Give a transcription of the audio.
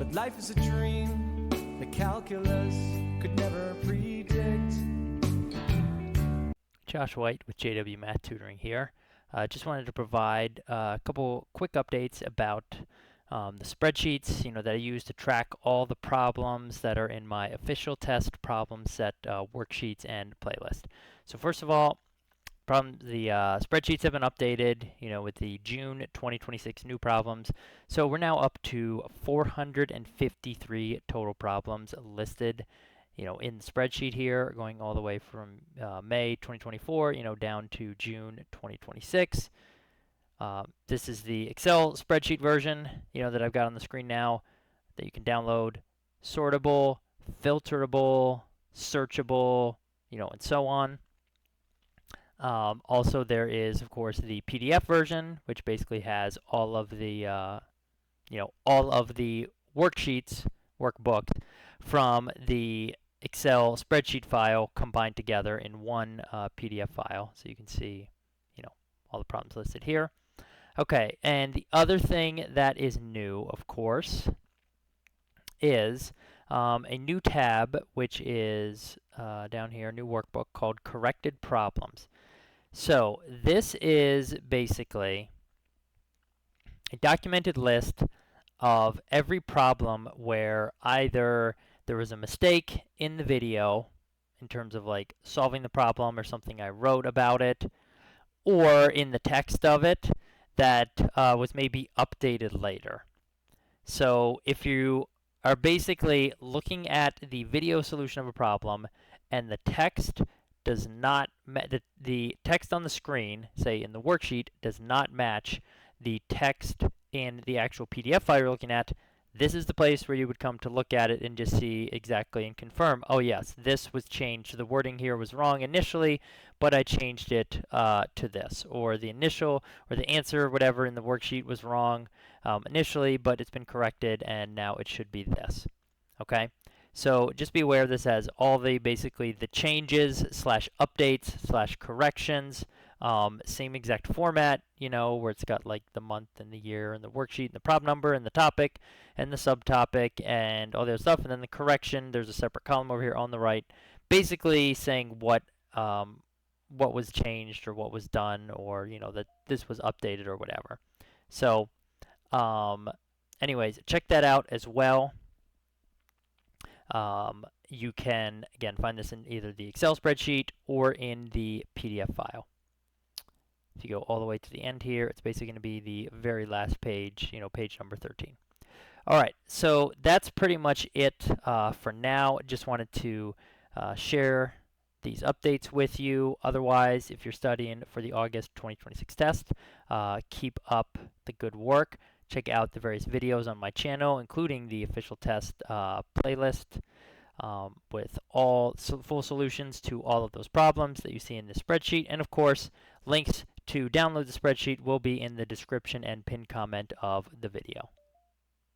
But life is a dream that calculus could never predict. Josh White with JW Math Tutoring here. Just wanted to provide a couple quick updates about the spreadsheets, that I use to track all the problems that are in my official test problem set worksheets and playlist. So first of all, the spreadsheets have been updated, with the June 2026 new problems. So we're now up to 453 total problems listed, in the spreadsheet here, going all the way from May 2024, down to June 2026. This is the Excel spreadsheet version, that I've got on the screen now that you can download. Sortable, filterable, searchable, and so on. Also, there is, of course, the PDF version, which basically has all of the, all of the worksheets, workbook, from the Excel spreadsheet file combined together in one PDF file. So you can see, all the problems listed here. Okay, and the other thing that is new, of course, is a new tab, which is down here, a new workbook called Corrected Problems. So this is basically a documented list of every problem where either there was a mistake in the video in terms of like solving the problem or something I wrote about it, or in the text of it that was maybe updated later. So if you are basically looking at the video solution of a problem and the text does not the text on the screen, say in the worksheet, does not match the text in the actual PDF file you're looking at, this is the place where you would come to look at it and just see exactly and confirm, oh yes, this was changed. The wording here was wrong initially, but I changed it to this. Or the initial, or the answer, whatever in the worksheet was wrong initially, but it's been corrected and now it should be this. Okay? So just be aware this has all the, basically the changes / updates / corrections, same exact format, where it's got like the month and the year and the worksheet and the problem number and the topic and the subtopic and all the other stuff. And then the correction, there's a separate column over here on the right, basically saying what was changed or what was done, or, that this was updated or whatever. So anyways, check that out as well. You can, again, find this in either the Excel spreadsheet or in the PDF file. If you go all the way to the end here, it's basically going to be the very last page, page number 13. All right, so that's pretty much it for now. Just wanted to share these updates with you. Otherwise, if you're studying for the August 2026 test, keep up the good work. Check out the various videos on my channel, including the official test playlist with all full solutions to all of those problems that you see in the spreadsheet. And of course, links to download the spreadsheet will be in the description and pinned comment of the video.